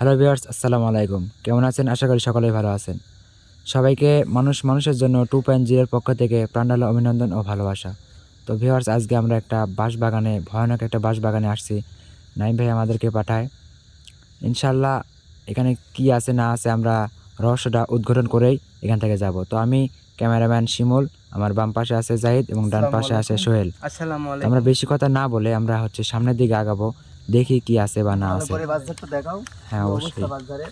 Hello viewers, আসসালামু আলাইকুম। কেমন আছেন? আশা করি সকলেই ভালো আছেন। সবাইকে মানুষের জন্য 2.0 এর পক্ষ থেকে প্রাণঢালা অভিনন্দন ও ভালোবাসা। তো ভিউয়ার্স, আজকে আমরা একটা বাঁশবাগানে, ভয়ানক একটা বাঁশবাগানে আসছি। নাঈম ভাই আমাদেরকে পাঠায়। ইনশাআল্লাহ এখানে কি আছে না আছে আমরা রহস্যটা উদ্ঘাটন করেই এখান থেকে যাব। তো আমি ক্যামেরাম্যান শিমুল, আমার বাম পাশে আছে জাহিদ এবং ডান পাশে আছে সোহেল। আসসালামু তো আমরা আলাইকুম। বেশি কথা না বলে আমরা সামনের দিকে আগাবো, দেখি কি আছে বা না ভালো আছে। করে বাজারটা দেখাও। হ্যাঁ, কি অবশ্যই। অবস্থা বাজারে?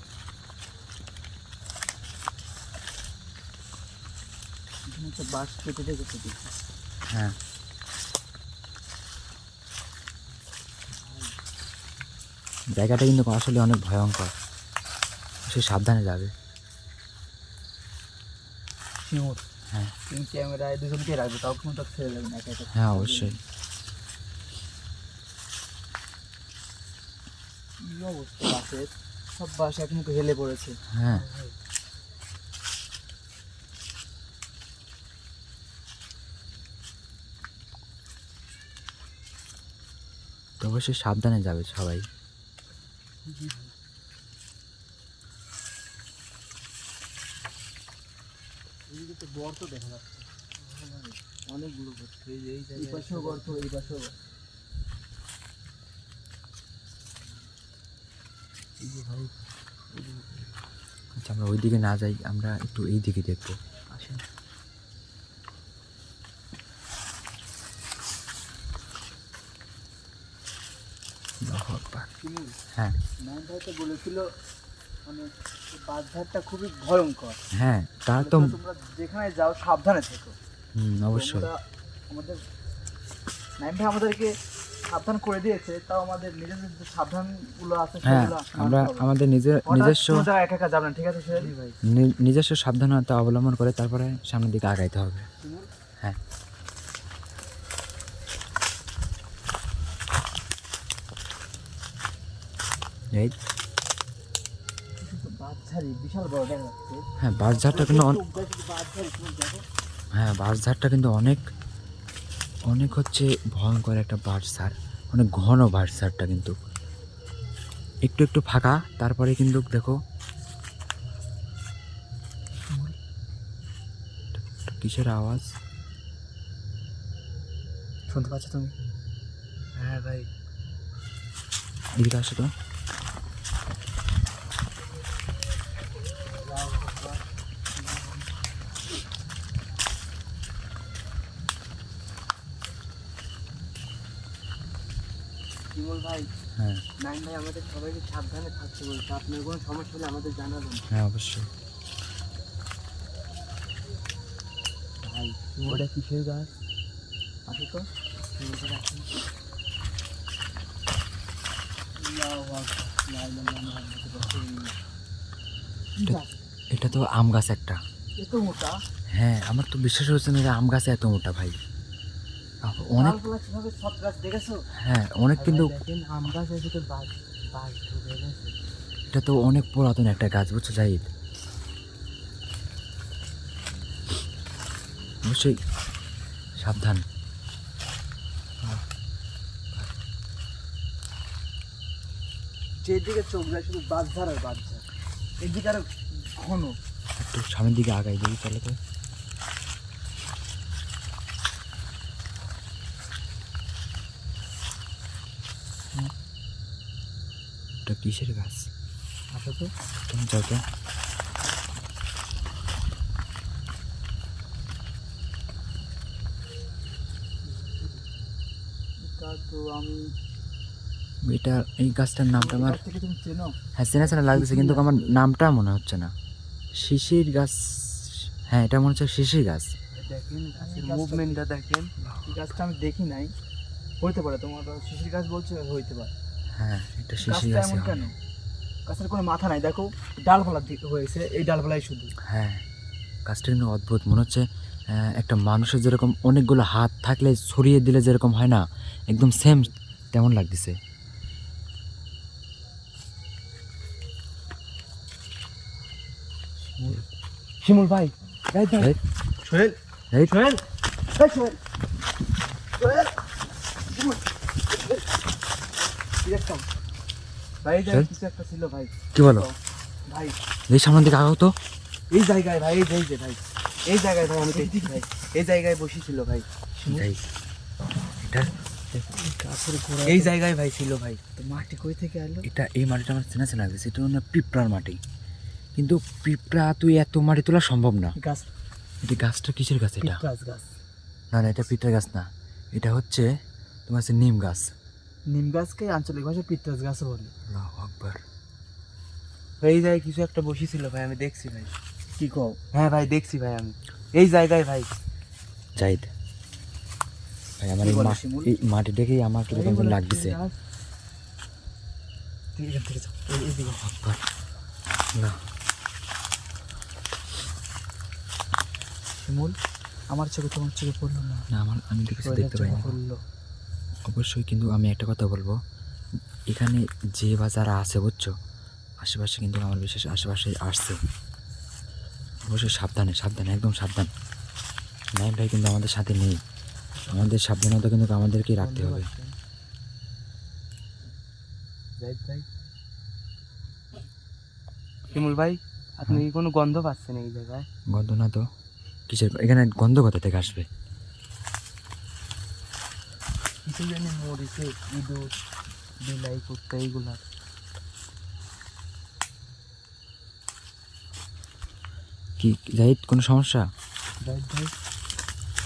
এখানে তো বাস কেটে রেখেছে দেখি। হ্যাঁ, জায়গাটা কিন্তু আসলে অনেক ভয়ঙ্কর, সে সাবধানে যাবে। শিমুর, হ্যাঁ তুমি ক্যামেরায় দুজনকে রাখবে, কাউকে মতো ছেড়ে দেবে না, একা একা হ্যাঁ, অবশ্যই। কি অবস্থা বাসের? সব বাস এখন তো হেলে পড়েছে। হ্যাঁ, তো অবশ্যই সাবধানে যাবে সবাই। এদিকে তো গর্ত দেখা যাচ্ছে অনেকগুলো গর্ত। এই পাশেও গর্ত, এই পাশেও গর্ত। এই যে ভাই, আচ্ছা, আমরা ওই দিকে না যাই, আমরা একটু এই দিকে দেখবো। আসেন। আল্লাহু আকবার। শিমুল, হ্যাঁ নাইম ভাই তো বলেছিল মানে বাজারটা খুবই ভয়ঙ্কর। হ্যাঁ, তা তো তোমরা যেখানে যাও সাবধানে থেকো। অবশ্যই। আমরা আমাদের নাইম ভাই আমাদেরকে সাবধান করে দিয়েছে, তাও আমাদের নিজেদের যে সাবধানগুলো আছে হ্যাঁ, সেগুলো আমরা মানতে হবে। আমাদের নিজস্ব কোনো জায়গায় একা একা যাবেন, ঠিক আছে সোহেল ভাই? নিজস্ব সাবধানতা অবলম্বন করে তারপরে সামনের দিকে আগাইতে হবে। হ্যাঁ, এই বাচ্চারি বিশাল বড় দেখা যাচ্ছে। হ্যাঁ, বাঁশঝাড়টা কিন্তু বাচ্চারি তুমি দেখো। হ্যাঁ, বাঁশঝাড়টা কিন্তু অনেক অনেক ভয়ঙ্কর একটা বাঁশঝাড়, অনেক ঘন বাঁশঝাড়টা কিন্তু একটু একটু ফাঁকা, তারপরে কিন্তু দেখো কিসের আওয়াজ শুনতে পাচ্ছ তুমি? হ্যাঁ ভাই, এদিকে আসো তো। বিমল ভাই, হ্যাঁ নাইম ভাই আমাদের সবাইকে সাবধানে থাকতে বলছে। আপনার কোনো সমস্যা হলে আমাদের জানাবেন হ্যাঁ, অবশ্যই। ভাই। ওটা কিসের গাছ? আসো তো। এটা তো আম গাছ একটা। এত মোটা? হ্যাঁ, আমার তো বিশ্বাস হচ্ছে না যে আম গাছে এত মোটা ভাই। অনেক, ডালপালা কিভাবে সব গাছ দেখেছো? হ্যাঁ অনেক, কিন্তু দেখেন আম গাছ আছে তো বাস বাস ঢুকে গেছে। এটা তো অনেক পুরাতন একটা গাছ, বুঝছো জাহিদ? অবশ্যই সাবধান। যেদিকে চোখ যায় শুধু বাঁশঝাড় আর বাঁশঝাড়। এদিকে আরো ঘন। একটু সামনের দিকে আগাই দিই তাহলে তো। এটা কিসের গাছ? আসো তো। তুমি যাও তো। এটা তো আমি এটা, এই গাছটার নামটা আমার, গাছ থেকে তুমি চেনো? হ্যাঁ চেনা চেনা লাগতেছে, কিন্তু আমার নামটা মনে হচ্ছে না। শিশির গাছ। হ্যাঁ, এটা মনে হচ্ছে শিশির গাছ। দেখেন গাছের মুভমেন্টটা দেখেন। এই গাছটা আমি দেখি নাই, হইতে পারে তোমার শিশির গাছ বলছে, হইতে পারে। হ্যাঁ, এটা শিশির গাছটা গাছ। এমন কেন? গাছের কোনো মাথা নাই, দেখো ডালপালা হয়েছে, এই ডালপালাই শুধু। হ্যাঁ, গাছটা কিন্তু অদ্ভুত মনে হচ্ছে। একটা মানুষের যেরকম অনেকগুলো হাত থাকলে ছড়িয়ে দিলে যেরকম হয় না, একদম সেম তেমন লাগতেছে। শিমুল ভাই, সোহেল সোহেল সোহেল সোহেল সোহেল, শিমুল, কি দেখতাম? ভাই এই চল। জায়গায় কিছু একটা ছিল ভাই। কি বলো? ভাই এই সামনের দিকে আগাও তো। এই জায়গায় ভাই, এই যে ভাই, এই জায়গায় ভাই আমি দেখছি ভাই, এই জায়গায় বসেছিল ভাই। যাই এটা এই জায়গায় ভাই ছিল ভাই। তো মাটি কই থেকে আলো? এটা এই মাটিটা আমার চেনা চেনা লাগছে, এটা হলো পিঁপড়ার মাটি। কিন্তু পিঁপড়া তুই এত মাটি তোলা সম্ভব না। গাছ, এটা গাছটা কিসের গাছ এটা? গাছ গাছ না না, এটা পিঁপড়া গাছ না, এটা হচ্ছে তোমার হচ্ছে নিম গাছ। নিম গাছকে আঞ্চলিক ভাষায় পিত্রাস গাছও বলে। আল্লাহু আকবার। এই জায়গায় কিছু একটা বসেছিল ভাই, আমি দেখছি ভাই। কি কও? হ্যাঁ ভাই দেখছি ভাই আমি এই জায়গায় ভাই। জাহিদ ভাই, আমার কি এই বলে শিমুল? এই মাটি দেখেই আমার কিরকম যেন লাগতেছে। এখান থেকে যাও, এইদিকে। আকবার। না শিমুল, আমার চোখে তোমার চোখে পড়লো না? না, আমি তো কিছু ওইটার দেখতে পাই চোখে না পড়লো। অবশ্যই। কিন্তু আমি একটা কথা বলবো, এখানে যে বা যারা আছে বুঝছো, আশেপাশে কিন্তু আমার বিশেষ আশেপাশে আসছে। অবশ্যই সাবধানে সাবধানে, একদম সাবধান। নাইম ভাই কিন্তু আমাদের সাথে নেই, আমাদের সাবধানতা কিন্তু আমাদেরকেই রাখতে হবে। জাহিদ ভাই, শিমুল ভাই, আপনি কি কোনো গন্ধ পাচ্ছেন এই জায়গায়? গন্ধ না তো কিসের, এখানে গন্ধ কোথা থেকে আসবে? কিছু জানি মরিছে, ইঁদুর, বিলাই, কুত্তা, এইগুলা। কি জাহিদ, কোনো সমস্যা? জাহিদ ভাই,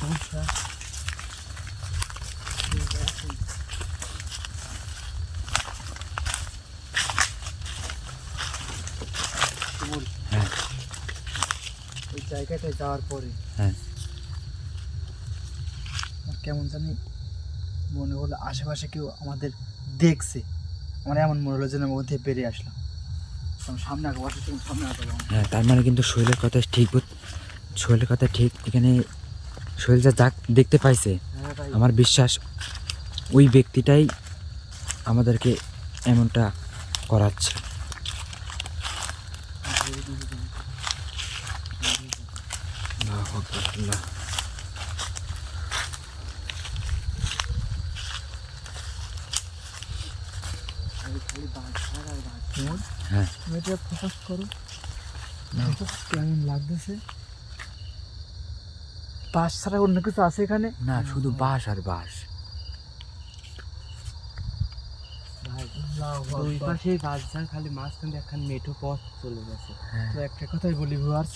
সমস্যা? শিমুল, হ্যাঁ ওই জায়গাটায় যাওয়ার পরে হ্যাঁ, আমার কেমন জানি মনে হলো আশেপাশে কেউ আমাদের দেখছে। আমার এমন মনে হলো যেন আমি মধ্যে বেরিয়ে আসলাম। আমি সামনে আগে বসার সময় সামনে আগে হ্যাঁ, তার মানে কিন্তু সোহেলের কথা ঠিক, সোহেলের কথা ঠিক। এখানে সোহেল যা যাক দেখতে পাইছে, হ্যাঁ ভাই, আমার বিশ্বাস ওই ব্যক্তিটাই আমাদেরকে এমনটা করাচ্ছে। আল্লাহু আকবার, আল্লাহ। শিমুল, হ্যাঁ তুমি এটা ফোকাস করো, না। দেখো কেমন লাগতেছে। বাস ছাড়া অন্য কিছু আছে এখানে? না, শুধু বাঁশ আর বাঁশ। দুই পাশে বাঁশঝাড়, খালি মাঝখানে একখান মেঠো পথ চলে গেছে। হ্যাঁ তো একটা কথাই বলি ভিউয়ার্স,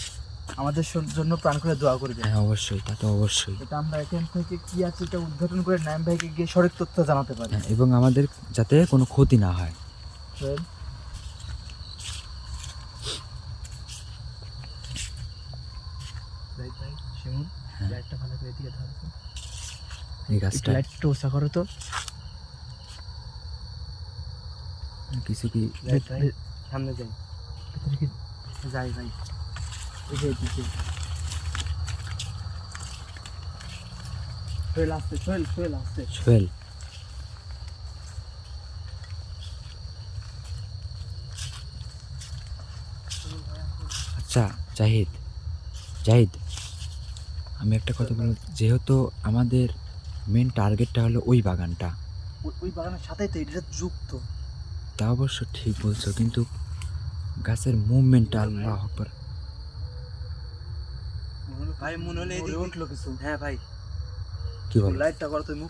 আমাদের জন্য প্রাণ করে দোয়া করবে। হ্যাঁ, অবশ্যই, তা তো অবশ্যই। এটা আমরা এখান থেকে কি আছে এটা উদ্ঘাটন করে নাইম ভাইকে গিয়ে সঠিক তথ্য জানাতে পারি। হ্যাঁ, এবং আমাদের যাতে কোনো ক্ষতি না হয়। শোয়েব, ভাই ভাই, শিমুল, হ্যাঁ। লাইটটা ভালো করে দিয়ে ধরো তো। এই একটু গাছটা লাইটটা ওসা করো তো। কিছু কি সামনে যাই, ভিতরে কি যাই ভাই, এই যে এদিকে। সোহেল আসছে, সোহেল আসছে। সোহেল, আচ্ছা জাহিদ, জাহিদ, আমি একটা কথা বলবো, যেহেতু আমাদের মেন টার্গেটটা হলো ওই বাগানটা, ওই বাগানের সাথেই তো এটা যুক্ত। তা অবশ্য ঠিক বলছো, কিন্তু গাছের মুভমেন্টটা, আল্লাহ আকবার। ভাই মনে হলে এদিকে উঠলো কিছু। হ্যাঁ ভাই, কি বল? লাইটটা করো তুমি,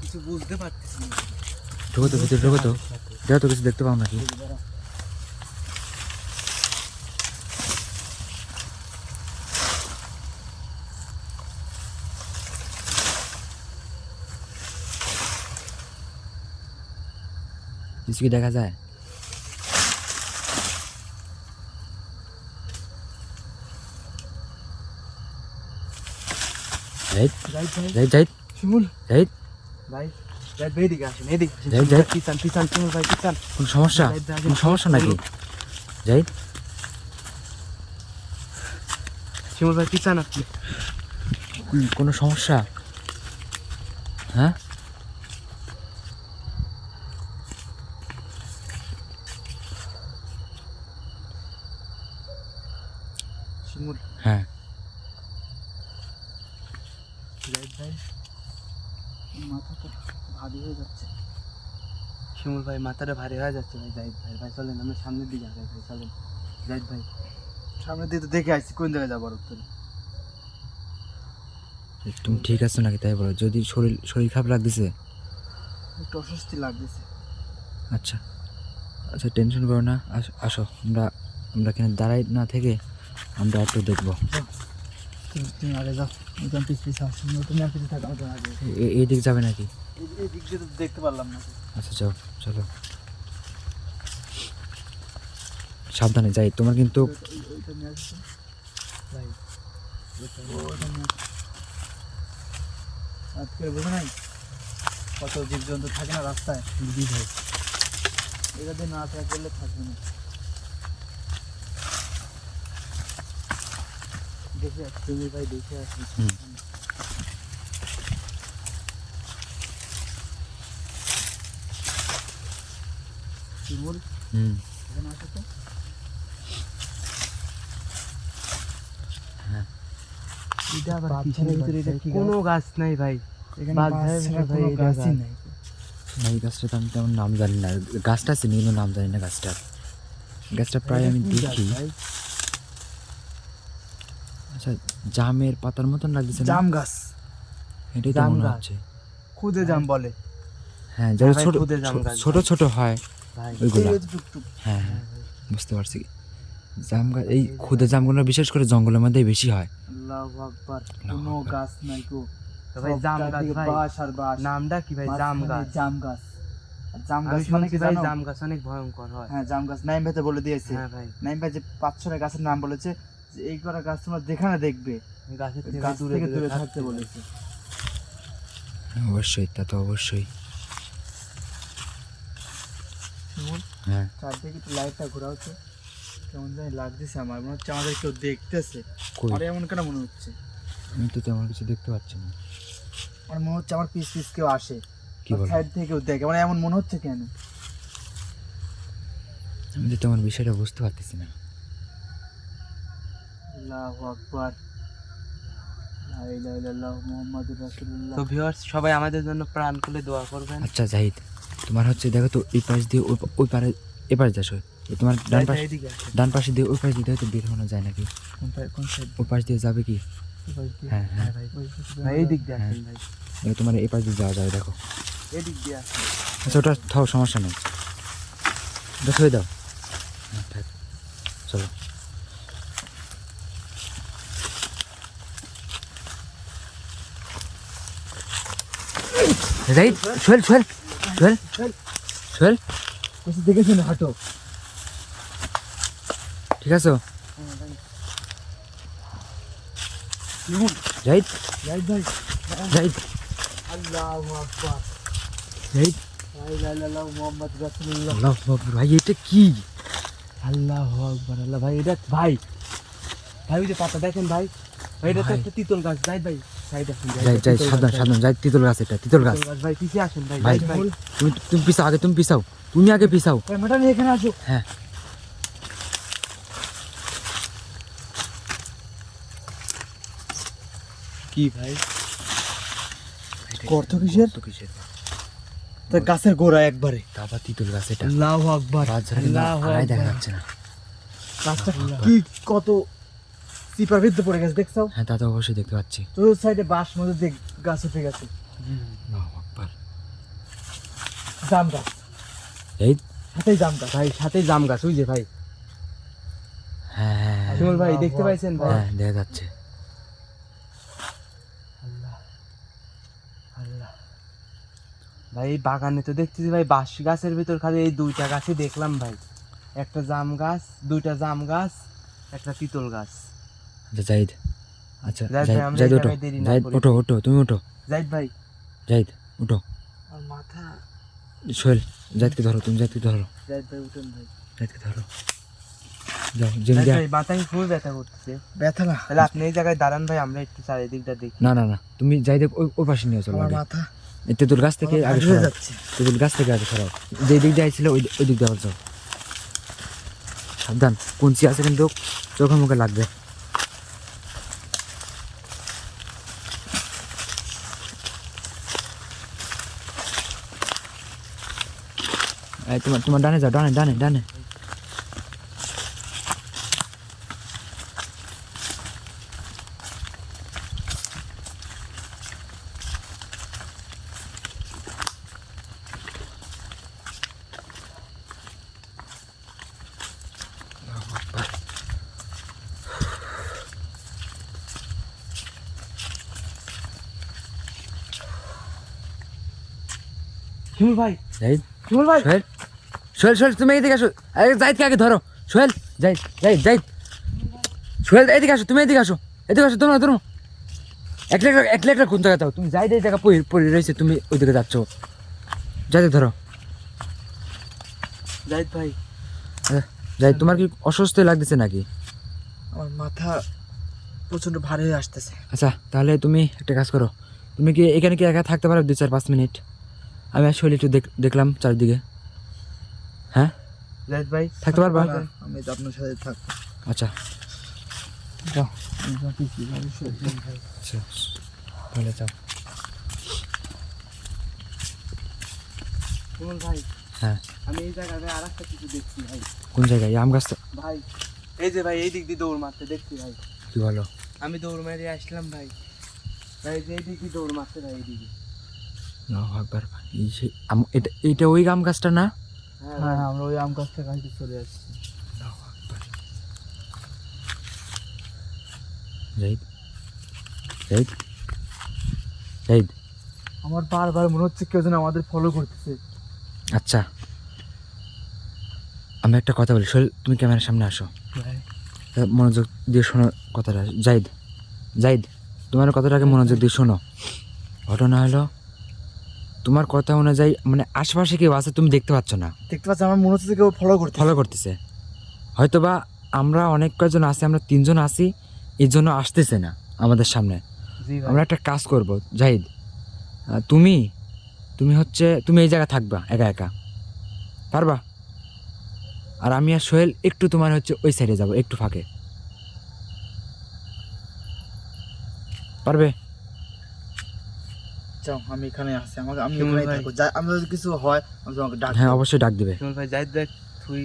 কিছু বুঝতে পারতেছি না। ঢোকো তো ভিতরে, ঢোকো তো, দেখো তো কিছু দেখতে পাও নাকি? কিছু কি দেখা যায়? জাহিদ, জাহিদ ভাই, জাহিদ, জাহিদ, শিমুল জাহিদ, ভাই, জাহিদ ভাই এদিকে আসেন, এদিকে আসেন। জাহিদ, শিমুল জাহিদ। ভাই, পিছান পিছান, শিমুল ভাই পিছান। কোনো সমস্যা? জাহিদ ভাই, কোনো সমস্যা নাকি? জাহিদ, শিমুল ভাই পিছান আপনি। কোনো সমস্যা? হ্যাঁ, শিমুল, হ্যাঁ, জাহিদ ভাই, মাথাটা ভারী হয়ে যাচ্ছে। শিমুল ভাই মাথাটা ভারী হয়ে যাচ্ছে ভাই। জাহিদ ভাই, ভাই চলেন আমরা সামনের দিকে আগাই ভাই, চলেন জাহিদ ভাই। সামনে দিয়ে তো দেখে আসছি কোন জায়গায় যাবো আর উত্তরে। তুমি ঠিক আছো নাকি তাই বলো, যদি শরীর শরীর খারাপ লাগতেছে। একটু অস্বস্তি লাগতেছে। আচ্ছা আচ্ছা, টেনশন করো না, আসো আমরা আমরা এখানে দাঁড়াই না থেকে আমরা একটু দেখবো। তুমি আগে যাও, আমি পিছ পিছ আসছি, তুমি আর পিছিয়ে থাকো, আমি তোমার আগে। এই দিক যাবে নাকি? এই দিক দিয়ে তো দেখতে পারলাম না। আচ্ছা যাও, চলো সাবধানে যাই, তোমার কিন্তু ওইটা নিয়ে আসছো ভাই ওইটা নিয়ে আজকে বোঝো নাই কত জীবজন্তু থাকে না রাস্তায়। দিদি ভাই, এটা দিয়ে না ট্রাই করলে থাকবে না। দেখে আসছি শিমুল ভাই দেখে আসুন। হুম। শিমুল হুম এখানে আসো তো। এটা আবার পাথরের ভিতরে এটা কি কোনো গাছ নাই ভাই। এখানে বাঁধের ছাড়া ভিতরে কোনো এই গাছই জায়গা। নাই। এই গাছটা তো আমি তেমন নাম জানি না, গাছটা চিনি কিন্তু নাম জানি না গাছটার। গাছটা প্রায় আমি কি গাছ দেখি। ভাই? আচ্ছা, জামের পাতার মতন লাগতেছে না? জাম গাছ, এটাই তো জাম মনে গাছ। হচ্ছে। খুদে জাম বলে। হ্যাঁ, যেটা ভাই, ছোট খুদে জাম গাছ ছোট ভাই। ছোট হয় ভাই ওইগুলা। এই টুকটুক। হ্যাঁ হ্যাঁ, বুঝতে পারছি। জাম গাছ, এই খুদে জামগুলো বিশেষ করে জঙ্গলের মধ্যেই বেশি হয়। আল্লাহু আকবার, আল্লাহু কোনো আকবার। গাছ নাই গো। তো ভাই সব জাম গাছ চারদিকে ভাই, বাঁশ আর বাঁশ। নামটা কি ভাই? জাম মাঝখানে গাছ। জাম গাছ। আর জাম আমি গাছ মানে শুনছি কি ভাই জানো? জাম গাছ অনেক ভয়ঙ্কর হয়। হ্যাঁ, জাম গাছ নাইম ভাই তো বলে দিয়েছে। হ্যাঁ ভাই, নাইম ভাই যে 5-6টা গাছের নাম বলেছে, যে এই কটা গাছ তোমরা যেখানে দেখবে গাছের থেকে গাছ দূরে থেকে দূরে দূরে থাকতে বলেছে। অবশ্যই, তা তো অবশ্যই। শিমুল, হ্যাঁ, চারদিকে একটু লাইটটা ঘোরা হচ্ছে, কেমন জানি লাগতেছে আমার, মনে হচ্ছে আমাদের কেউ দেখতেছে। কই? আর এমন কেন মনে হচ্ছে? আমি তো তেমন কিছু দেখতে পাচ্ছি না। আমার মনে হচ্ছে আমার পিছ পিছ কেউ আসে, কি বলো? সাইড থেকে কেউ দেখে, মানে এমন মনে হচ্ছে কেন? আমি তো তেমন বিষয়টা বুঝতে পারতেছি না। আল্লাহু আকবার, লা ইলাহা ইল্লাল্লাহ মুহাম্মাদুর রাসূলুল্লাহ। তো ভিউয়ার্স সবাই আমাদের জন্য প্রাণ খুলে দোয়া করবেন। আচ্ছা জাহিদ, তোমার হচ্ছে দেখো তো এই পাশ দিয়ে ওই পারে এপারে যাস, ওই তোমার ডান পাশ, এইদিকে আসেন। ডান পাশে দিয়ে ওই পাশ দিয়ে হয়তো বের হনো যায় নাকি? কোন সাইড? ওই পাশ দিয়ে যাবে কি? হ্যাঁ হ্যাঁ, ভাই ভাই এই দিক দিয়ে আসেন ভাই, দেখো তোমার এই পাশ দিয়ে যাওয়া যাবে, দেখো। এই দিক দিয়ে আসেন। আচ্ছা ওটা থাও, সমস্যা নেই, ওটা থয়ে দাও। হ্যাঁ, থাক। চলো। জাহিদ, সোহেল সোহেল সোহেল সোহেল, কিছু দেখেছো না? হাঁটো। ঠিক আছো জাহিদ? জাহিদ ভাই, জাহিদ, আল্লাহু আকবার, জাহিদ, লা ইলাহা ইল্লাল্লাহ মুহাম্মাদুর রাসূলুল্লাহ। আল্লাহু আকবার। ভাই এটা কি? আল্লাহু আকবার, আল্লাহ ভাই, এটা ভাই, ভাই ওই যে পাতা দেখেন ভাই, ভাই এটা তো ভাই। একটা তিতল গাছ। যাই ভাই সাইড আসেন, যাই যাই, সাবধান সাবধান, যাই, তিতল গাছ, এটা তিতল গাছ। ভাই পিছিয়ে আসেন ভাই, ভাই, যাই ভাই। তুমি তুমি পিছাও আগে, তুমি পিছাও, তুমি আগে পিছাও। ক্যামেরাটা নিয়ে এখানে আসো। হ্যাঁ, কি ভাই? গর্ত কিসের? তো কিসের? তা গাছের গোড়া একবারে। তা আবার তিতল গাছ, এটা আল্লাহু আকবার, গাছ ধরে কিন্তু আল্লাহু আড়াই দেখা আকবার। যাচ্ছে না। গাছটা কি কত চিপার ভিতরে পড়ে গেছে দেখছো? হ্যাঁ, তা তো অবশ্যই দেখতে পাচ্ছি। তো সাইডে বাঁশ মধ্যে দেখ গাছ উঠে গেছে, আল্লাহু আকবার। জাম গাছ, এই, হাতেই জাম গাছ। ভাই সাথে জাম গাছ, ওই যে ভাই হ্যাঁ হ্যাঁ হ্যাঁ, শিমুল ভাই দেখতে পাইছেন ভাই? হ্যাঁ দেখা যাচ্ছে। আল্লাহ আল্লাহ ভাই, এই বাগানে তো দেখতেছি ভাই বাঁশ গাছের ভিতর খালি এই দুইটা গাছই দেখলাম ভাই, একটা জাম গাছ, দুইটা জাম গাছ, একটা তিতল গাছ। আচ্ছা জাহিদ, আচ্ছা জাহিদ ভাই, আমরা জাহিদ এই ওঠো, জায়গায় দেরি না জাহিদ করি। ওঠো ওঠো, তুমি ওঠো, জাহিদ ভাই, জাহিদ ওঠো। আর মাথা, সোহেল, জাহিদকে ধরো, তুমি জাহিদকে ধরো, জাহিদ ভাই উঠেন ভাই। জাহিদকে ধরো, যাও জিম জাহিদ যা। ভাই মাথায় খুব ব্যথা করতেছে, ব্যথা না, তাহলে আপনি এই জায়গায় দাঁড়ান ভাই, আমরা একটু চারিদিকটা দেখি। না না না, তুমি জাহিদ ওই পাশে নিয়ে চলো আমার আগে। মাথা এই তেঁতুল গাছ থেকে আগে ভারী হয়ে সরাও, যাচ্ছে। তেঁতুল গাছ থেকে আগে সরাও, যে দিক দিয়ে আইছিল ওই দিক দিয়ে আবার যাও। সাবধান, কুঞ্চি আছে কিন্তু চোখে মুখে লাগবে। এই তোমার ডানে যাও, ডানে ডানে ডানে। শিমুল ভাই, জাহিদ, শিমুল ভাই, সোহেল, সোহেল, সোহেল তুমি এদিকে আসো। আরে জাহিদকে আগে ধরো। সোহেল, জাহিদ, জাহিদ, জাহিদ, সোহেল এদিকে আসো, তুমি এদিকে আসো, এদিকে আসো, ধরো ধরো। একলা একলা কোন জায়গায় যাও তুমি? জাহিদ এই জায়গা পড়ে রয়েছে, তুমি ওইদিকে যাচ্ছ। জাহিদ ধরো। জাহিদ ভাই, জাহিদ তোমার কি অসুস্থ লাগতেছে নাকি? আমার মাথা প্রচন্ড ভারী হয়ে আসতেছে। আচ্ছা তাহলে তুমি একটা কাজ করো, তুমি কি এখানে কি একা থাকতে পারো 2-4-5 মিনিট? আমি আসলে একটু দেখলাম চারদিকে। হ্যাঁ জাহিদ ভাই, থাকতে পারবা? না, আমি তো আপনার সাথে থাকবো। আচ্ছা যাও। আচ্ছা তাহলে যাও। শিমুল ভাই, হ্যাঁ আমি এই জায়গায় আর একটা কিছু দেখছি ভাই। কোন জায়গায়? আম গাছটা? ভাই এই যে ভাই, এই দিক দিয়ে দৌড় মারতে দেখছি ভাই। কি বলো? আমি দৌড় মারি আসলাম ভাই। ভাই যে এই দিক দিয়ে দৌড় মারতে ভাই, এই দিকে। আল্লাহু আকবার। এই যে এটা ওই আম গাছটা না? হ্যাঁ হ্যাঁ ভাই, আমরা ওই আম গাছটা কাছে চলে আসছি। জাহিদ, জাহিদ, জাহিদ। আমার বারবার মনে হচ্ছে কেউ যেন আমাদের ফলো করতেছে। আচ্ছা আমি একটা কথা বলি, সোহেল তুমি ক্যামেরার সামনে আসো। মনোযোগ দিয়ে শোনো কথাটা। জাহিদ, জাহিদ তোমার কথাটাকে মনোযোগ দিয়ে শোনো। ঘটনা হলো তোমার কথা অনুযায়ী মানে আশেপাশে কেউ আছে, তুমি দেখতে পাচ্ছ না। দেখতে পাচ্ছি, আমার মনে হচ্ছে কেউ ফলো করতেছে। হয়তোবা আমরা অনেক কয়জন আছি, আমরা 3 জন আছি, এই জন্য আসতেছে না আমাদের সামনে। জি ভাই। আমরা একটা কাজ করব জাহিদ, তুমি তুমি এই জায়গায় থাকবা একা একা, পারবা? আর আমি আর সোহেল একটু তোমার ওই সাইডে যাব, একটু ফাঁকে, পারবে? যাও, আমি এখানে আছি, আমাকে আমি শিমুল এখানেই ভাই। থাকবো। আমি যদি কিছু হয় আমি তোমাকে ডাক হ্যাঁ দেবো। অবশ্যই ডাক দিবে। শিমুল ভাই, জাহিদ দেখ তুই।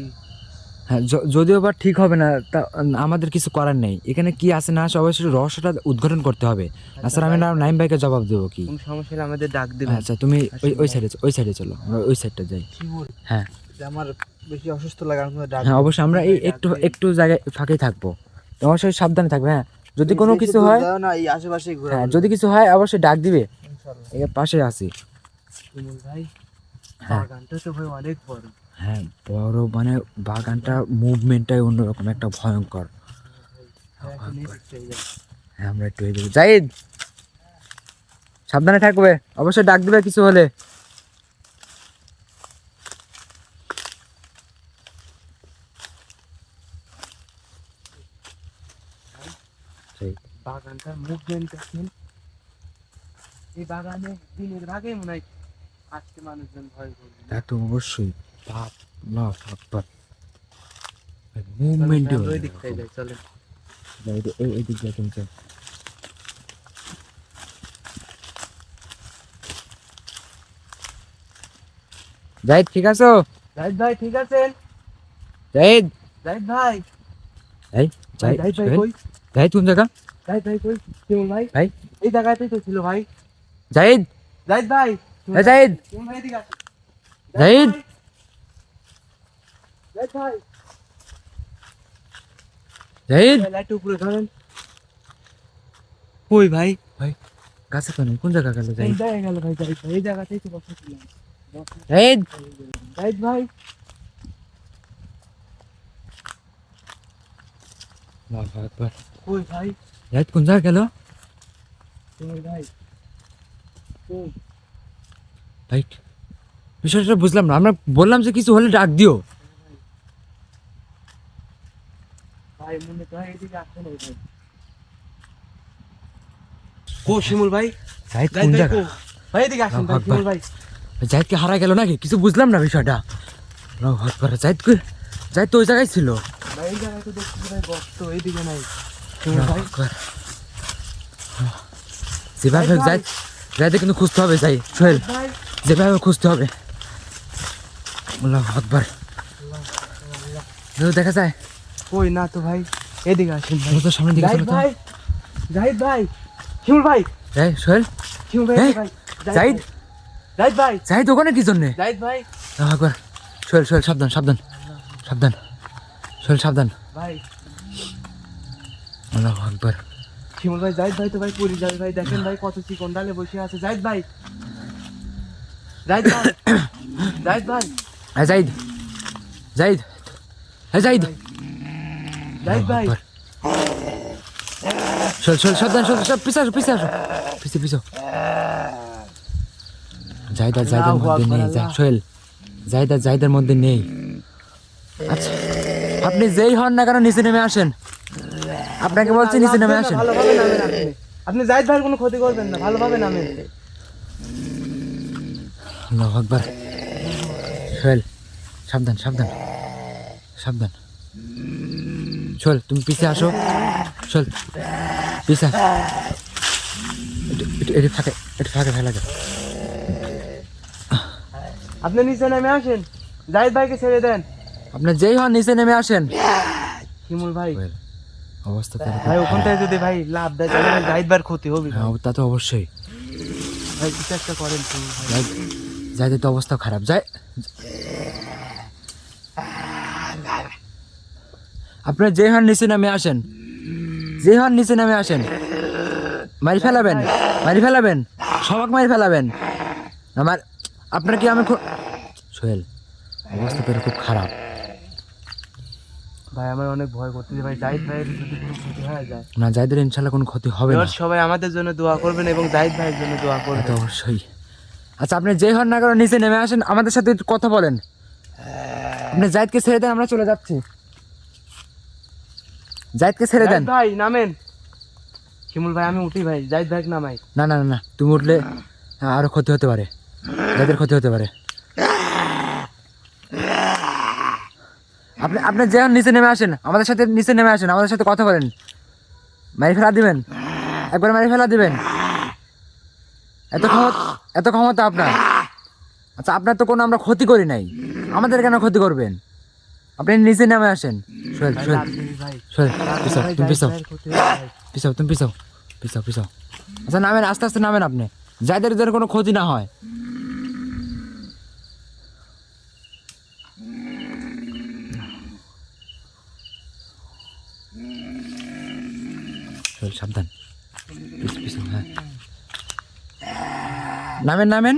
হ্যাঁ যদিও বা ঠিক হবে না, তা আমাদের কিছু করার নেই। এখানে কি আছে না আছে অবশ্যই রহস্যটা উদ্ঘাটন করতে হবে। আচ্ছা আমি নাইম ভাইকে জবাব দেবো কি? কোন সমস্যা হলে আমাদের ডাক দেবে। আচ্ছা তুমি ওই সাইডে চলো, আমরা ওই সাইডটা যাই। শিমুল, হ্যাঁ যে আমার বেশি অসুস্থ লাগে, আমি তোমাকে ডাক হ্যাঁ দেবো। অবশ্যই আমরা এই একটু জায়গায় ফাঁকেই থাকবো। তো অবশ্যই সাবধানে থাকবে। হ্যাঁ যদি কোনো বেশি কিছু দূর হয়, যাও না, এই আশেপাশেই ঘোরা হ্যাঁ যদি কিছু হয় অবশ্যই ডাক দিবে, ইনশাআল্লাহ। এর পাশে আছি। শিমুল ভাই, হ্যাঁ। বাগানটা তো ভাই অনেক বড়। হ্যাঁ বড়, মানে বাগানটা মুভমেন্টটাই অন্যরকম, একটা ভয়ঙ্কর। এখন এই দিকটাই যাই। হ্যাঁ আমরা একটু এগিয়ে যাই। জাহিদ সাবধানে থাকবে, অবশ্যই ডাক দিবে কিছু হলে। বাগানটা মুভমেন্ট দেখেন। এই বাগানে দিনের ভাগে মনে হয় আজকে মানুষজন ভয় করবে। তা তো অবশ্যই। বাপ না বাপ, মুভমেন্টে ওই দিকটাই যাই, চলেন। এই দিক দিয়ে তুমি চল। জাহিদ ঠিক আছো? জাহিদ ভাই ঠিক আছেন? জাহিদ, জাহিদ ভাই, এই জাহিদ ভাই কই? জাহিদ কোন জায়গা? জাহিদ ভাই কই? শিমুল ভাই, ভাই এই জায়গাতেই তো ছিল ভাই। জাহিদ, জাহিদ ভাই, এই জাহিদ, শিমুল ভাই এদিকে আসুন। জাহিদ, জাহিদ ভাই, জাহিদ। লাইট উপরে ধরেন। কই ভাই? গাছে তো নেই, কোন জায়গা গেল এই জাহিদ? জায়গায় গেল ভাই, জাহিদ ভাই এই জায়গাতেই তো বসে ছিলাম। জাহিদ, জাহিদ ভাই, আল্লাহু আকবার। কই ভাই? জাহিদ কোন জায়গা গেল? শিমুল ভাই, কই? ভাই বিষয়টা বুঝলাম না, আমরা বললাম যে কিছু হলে ডাক দিও। ভাই মনে তো হয় এদিকে আসছে না ভাই। কো শিমুল ভাই? জাহিদ কোন জাহিদ ভাই জায়গা? কো? ভাই এদিকে আসেন ভাই, আকবার। শিমুল ভাই। জাহিদ কি হারা গেল নাকি? কিছু বুঝলাম না বিষয়টা। আল্লাহু আকবার। জাহিদ তো ওই জায়গায় ছিল। ভাই এই জায়গায় তো দেখছি ভাই গর্ত, এইদিকে নাই। শিমুল আল্লাহু ভাই, আকবার। যেভাবে জাহিদ কিন্তু খুঁজতে হবে, সোহেল ভাই যেভাবে খুঁজতে হবে। আল্লাহু আকবার। দেখা যায়? কই না তো ভাই, এদিকে আসেন ভাই। তো সামনের দিকে জাহিদ চলো তো। ভাই, জাহিদ ভাই, শিমুল ভাই, এই সোহেল, শিমুল ভাই, এই, ভাই, জাহিদ, জাহিদ ভাই, জাহিদ ওখানে কি জন্যে? জাহিদ ভাই, আল্লাহু আকবার। সোহেল, সোহেল সাবধান, সাবধান, সাবধান, সোহেল সাবধান। ভাই, আল্লাহু আকবার। শিমুল ভাই, জাহিদ ভাই তো ভাই পুরি যাবে ভাই, দেখেন ভাই কত চিকন ডালে বসে আছে। জাহিদ ভাই, জাহিদ ভাই, জাহিদ ভাই, এই জাহিদ, জাহিদ, এই জাহিদ। জাহিদ ভাই, সোহেল, সোহেল সাবধান, সোহেল সব পিছে আসো, পিছে আসো, পিছে পিছে। জাহিদ আর জাহিদের আল্লাহু মধ্যে নেই। আকবার, সোহেল, জাহিদ আর জাহিদের মধ্যে নেই। আচ্ছা, আপনি যেই হন না কেন নিচে নেমে আসেন। আপনাকে বলছি নিচে নেমে আসেন। ভালোভাবে নামেন আপনি। আপনি জাহিদ ভাইয়ের কোনো ক্ষতি করবেন না, ভালোভাবে নামেন। আল্লাহু আকবার। সোহেল সাবধান, সাবধান, সাবধান। সোহেল তুমি পিছে আসো। সোহেল পিছে আস। একটু ফাঁকে, একটু ফাঁকে ফেলা যায়। আপনি নিচে নেমে আসেন, জাহিদ ভাইকে ছেড়ে দেন। আপনি যেই হন নিচে নেমে আসেন। শিমুল ভাই, সোহেল, অবস্থা তো ভাই ওখান থেকে যদি ভাই লাভ দেয় তাহলে ভাই জাহিদ ভাইয়ের ক্ষতি হবে। হ্যাঁ, তা তো অবশ্যই। ভাই কিছু একটা করেন শিমুল ভাই। জাহিদের তো অবস্থা খারাপ। যায় আপনি যে হন নিচে নামে আসেন, যে হন নিচে নামে আসেন। মারি ফেলাবেন, মারি ফেলাবেন, সবাক মারি ফেলাবেন। আমার আপনার কি আমি সোহেল, অবস্থা তো খুব খারাপ। ভাই আমার অনেক ভয় করতেছে ভাই, জাহিদ ভাইয়ের যদি কোনো ক্ষতি হয়ে যায়। না, জাহিদের ইনশাল্লাহ কোনো ক্ষতি হবে না। সবাই আমাদের জন্য দোয়া করবেন এবং জাহিদ ভাইয়ের জন্য দোয়া তা তো করবেন। অবশ্যই। আচ্ছা, আপনি যে হন না কেন নিচে নেমে আসেন, আমাদের সাথে একটু কথা বলেন। আপনি জাহিদকে ছেড়ে দেন, আমরা চলে যাচ্ছি। জাহিদকে ছেড়ে দেন। জাহিদ ভাই নামেন। শিমুল ভাই আমি উঠি ভাই, জাহিদ ভাই নামাই। না না না না, তুমি উঠলে আরো ক্ষতি হতে পারে, যাদের ক্ষতি হতে পারে। আপনি আপনি যে নিচে নেমে আসেন, আমাদের সাথে নিচে নেমে আসেন, আমাদের সাথে কথা বলেন। মারি ফেলা দিবেন, একবার মারি ফেলা দিবেন। এত ক্ষমতা আপনার। আচ্ছা, আপনার তো কোনো আমরা ক্ষতি করি নাই, আমাদের কেন ক্ষতি করবেন? আপনি নিচে নেমে আসেন। সোহেল, ভাই সোহেল, লাভ দিবি ভাই। সোহেল, লাভ দিবি পিছাও, ভাই, তুমি জাহিদ পিছাও, ভাইয়ের ক্ষতি হবে ভাই। পিছাও, তুমি পিছাও, পিছাও, পিছাও। আচ্ছা নামেন, আস্তে আস্তে নামেন আপনি, যাদের যেন কোনো ক্ষতি না হয়। সোহেল সাবধান, পিছাও, হ্যাঁ। নামেন, নামেন।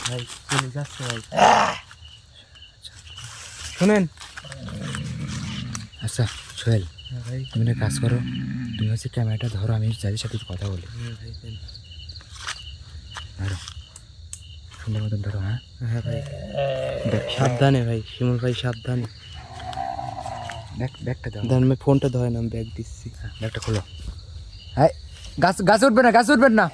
ভাই চলে যাচ্ছে ভাই। শুনেন আচ্ছা সোহেল, হ্যাঁ ভাই, তুমি একটা কাজ করো, তুমি হচ্ছে ক্যামেরাটা ধরো, আমি যাদের সাথে একটু কথা বলি। হ্যাঁ ভাই, দেন। ধরো, সুন্দর মতন ধরো। হ্যাঁ, হ্যাঁ ভাই, সাবধানে ভাই, শিমুল ভাই সাবধানে। ব্যাগটা দাও। দেন আমি ফোনটা ধরেন, আমি ব্যাগ দিচ্ছি। হ্যাঁ, ব্যাগটা খোলো। হ্যাঁ, গাছে উঠবেন না, গাছে উঠবেন না,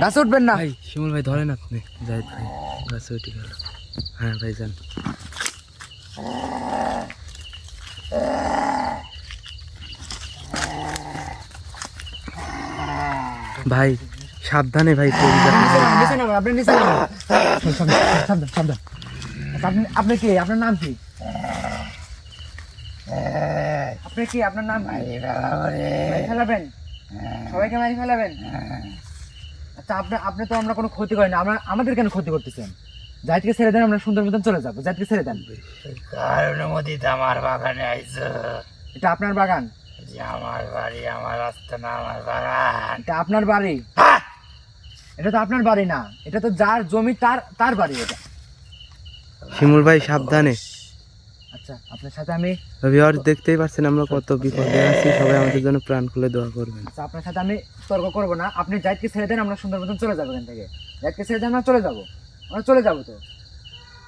গাছে উঠবেন না। ভাই শিমুল ভাই ধরেন আপনি, জাহিদ ভাই গাছে উঠে গেল। হ্যাঁ ভাই যান। ভাই সাবধানে ভাই, পড়ে যাবেন ভাই। নিচে নামেন, আপনি নিচে নামেন। সাবধান, সাবধান, সাবধান। আচ্ছা, আপনি কি, আপনার নাম কি? আপনি কি, আপনার নাম কি? মারি ফেলাবেন, সবাইকে মারি ফেলাবেন। আচ্ছা, আপনি তো আমরা কোনো ক্ষতি করি না, আমাদের কেন ক্ষতি করতেছেন? জাহিদকে ছেড়ে দেন, আমরা সুন্দর মতন চলে যাবো। জাহিদকে ছেড়ে দেন। কার অনুমতিতে আমার বাগানে আইছো? এটা আপনার বাগান, যে আমার বাড়ি, আমার রাস্তা না, আমার বাগান। এটা আপনার বাড়ি। এটা তো আপনার বাড়ি না, এটা তো যার জমি তার বাড়ি এটা। শিমুল ভাই সাবধানে। আচ্ছা, আপনার সাথে আমি, ভিউয়ার্স দেখতেই পাচ্ছেন আমরা কত বিপদে আছি, সবাই আমাদের জন্য প্রাণ খুলে দোয়া করবেন। আচ্ছা, আপনার সাথে আমি তর্ক করবো না। আপনি জাহিদকে ছেড়ে দেন, আমরা সুন্দর মতন চলে যাবো এখান থেকে। জাহিদকে ছেড়ে দেন, আমরা চলে যাবো, আমরা চলে যাবো। তো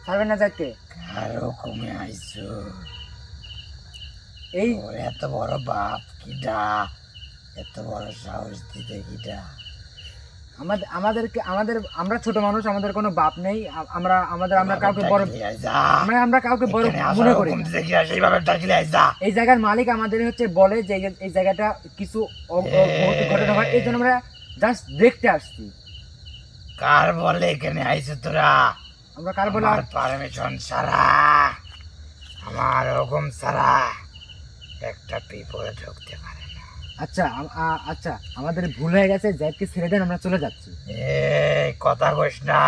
ছাড়বেন না জাহিদকে? কারো কমে আইছো? এই ওর এত বড় বাপ কিডা? এত বড় সাহস দিতে কিডা? আমরা ছোট মানুষ, আমাদের কোনো বাপ নেই। আমরা কাউকে বড়, আমরা কাউকে বড় মনে করি না। সেইভাবে ডাকলে আইসা। এই জায়গার মালিক আমাদের হচ্ছে বলে যে এই জায়গাটা কিছু অঘটন ঘটনা হয়, এই জন্য আমরা জাস্ট দেখতে আসছি। কার বলে এখানে আইছো তোরা? আমরা কার বলে আমার পারমিশন ছাড়া, আমার হুকুম ছাড়া একটা পিঁপড়ে ঢুকতে পারে না। আচ্ছা আচ্ছা আমাদের ভুল হয়ে গেছে, জাহিদকে ছেড়ে দেন, আমরা চলে যাচ্ছি। এই কথা কইস না,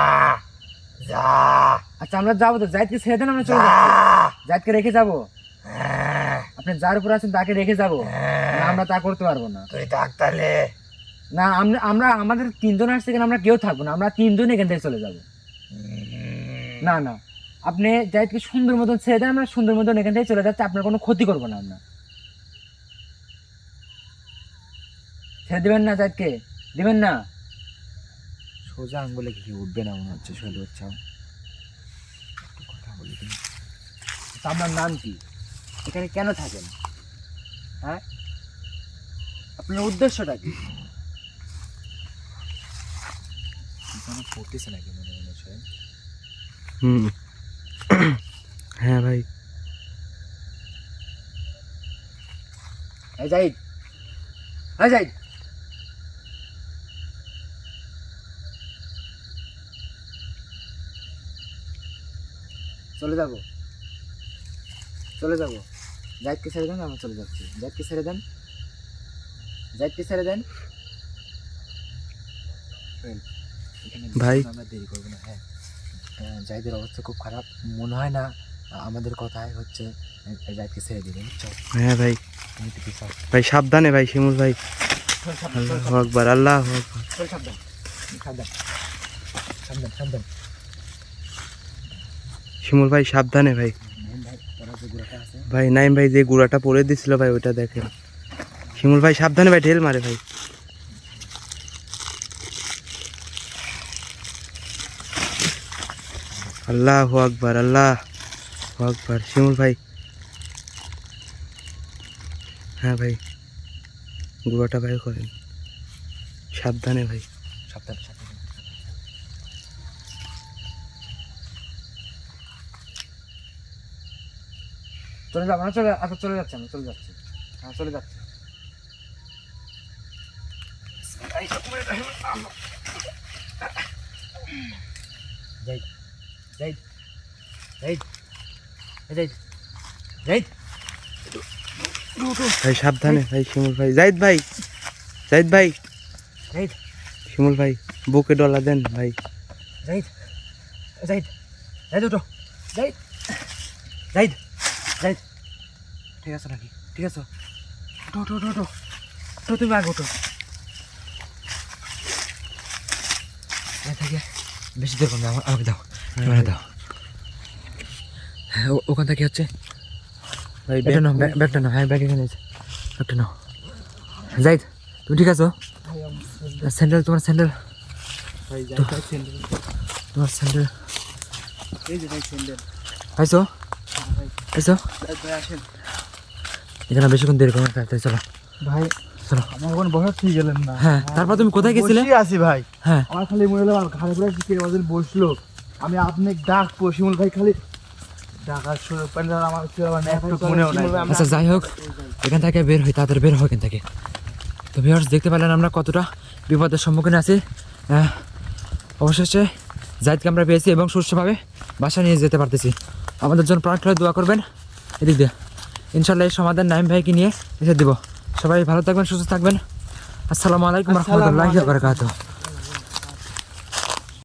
যা আচ্ছা আমরা যাবো তো, জাহিদকে ছেড়ে দেন, আমরা চলে যা। যাচ্ছি। জাহিদকে রেখে যাবো? হ্যাঁ, আপনি যার উপর আছেন তাকে রেখে যাবো? না, আমরা তা করতে পারবো না। তুই থাক তাহলে। না আমরা আমাদের তিনজন আসছে, এখানে আমরা কেউ থাকবো না, আমরা তিনজন এখান থেকে চলে যাবো। না না, আপনি জাহিদকে সুন্দর মতন ছেড়ে দেন, আমরা সুন্দর মতন এখান থেকে চলে যাচ্ছি, আপনার কোনো ক্ষতি করবো না আমরা। ছেড়ে দিবেন না জাহিদকে? দিবেন না? সোজা আঙ্গুলে কি উঠবে না মনে হচ্ছে, শৈল উৎসাহ। কথা বলি তুমি। তা আপনার নাম কি? এখানে কেন থাকেন? হ্যাঁ, আপনার উদ্দেশ্যটা কি? কোনো পড়তেছে নাকি মনে মনে হচ্ছে? হুম হ্যাঁ ভাই। এই জাহিদ, এই জাহিদ, চলে যাবো, চলে যাবো। জাহিদকে ছেড়ে দেন, আমরা চলে যাচ্ছি। জাহিদকে ছেড়ে দেন, জাহিদকে ছেড়ে দেন। এখানে ভাই। বেশিক্ষণ আমরা দেরি করবো না। হ্যাঁ, জাহিদের অবস্থা খুব খারাপ, মনে হয় না আমাদের কথাই হচ্ছে জাহিদকে ছেড়ে দিবে, বুঝছো? হ্যাঁ ভাই। তুমি একটু পিছাও। ভাই সাবধানে ভাই, শিমুল ভাই। আল্লাহু আকবার, আল্লাহু আকবার। চল, সাবধান, সাবধান, সাবধান, সাবধান। শিমুল ভাই সাবধানে ভাই। নাইম ভাই, ওরা যে গুড়াটা আছে, ভাই নাইম ভাই যে গুড়াটা পরে দিছিল ভাই, ওইটা দেখেন। শিমুল ভাই সাবধানে ভাই, ঢেল মারে ভাই। আল্লাহু আকবার, আল্লাহু আকবার। শিমুল ভাই, হ্যাঁ ভাই, গুড়াটা বাইর করেন, সাবধানে ভাই। সাবধানে সাবধানে। চলে যাবো না? চলে, আচ্ছা চলে যাচ্ছি, আমরা চলে যাচ্ছি। হ্যাঁ চলে যাচ্ছি। জাহিদ, জাহিদ, জাহিদ, এই জাহিদ, জাহিদ, ভাই সাবধানে ভাই, শিমুল ভাই। জাহিদ ভাই, জাহিদ ভাই, জাহিদ, শিমুল ভাই বুকে ডলা দেন ভাই। জাহিদ, জাহিদ, জাহিদ ওঠো, জাহিদ, জাহিদ, জাহিদ, ঠিক আছে নাকি? ঠিক আছে, ওঠো ওঠো ওঠো ওঠো, ওঠো, তুমি আগে ওঠো। থেকে বেশি দূর করবে, আমাকে দাও, ক্যামেরা দাও। হ্যাঁ, ওখান থেকে হচ্ছে ভাই এটা নাও, ব্যাগটা নাও। হ্যাঁ, ব্যাগ এখানে আছে, ব্যাগটা নাও। জাহিদ, তুমি ঠিক আছো? স্যান্ডেল, তোমার স্যান্ডেল, ভাই তোমার স্যান্ডেল এই যে ভাই স্যান্ডেল। পাইছো? পাইছো? ভাই আসেন এখানে বেশিক্ষণ দেরি করো না, তাড়াতাড়ি চলো। ভাই, চলো। আমার ওখানে বসার ঠিক গেলেন না। হ্যাঁ, তারপর তুমি কোথায় গেছিলে? বসেই আছি ভাই। হ্যাঁ, আমার খালি মনে হলো আমার ঘাড়ে পড়ে কে আমাদের বসলো, আমি আপনি ডাকবো শিমুল ভাই, খালি ডাকার শুরু করলেন, আমার কি আবার একটু মনেও নাই। আচ্ছা যাই হোক, এখান থেকে বের হই, তাড়াতাড়ি বের হও এখান থেকে। তো ভিউয়ার্স, দেখতে পেলেন আমরা কতটা বিপদের সম্মুখীন আছি। অবশেষে জাহিদকে আমরা পেয়েছি এবং সুস্থভাবে বাসা নিয়ে যেতে পারতেছি। আমাদের জন্য প্রাণ খুলে দোয়া করবেন। এদিক দিয়ে ইনশাল্লাহ এই সমাধান নাইম ভাইকে নিয়ে এসে দিব। সবাই ভালো থাকবেন, সুস্থ থাকবেন। আসসালামু আলাইকুম রহমতুল্লাহি ওয়া বারাকাতুহু।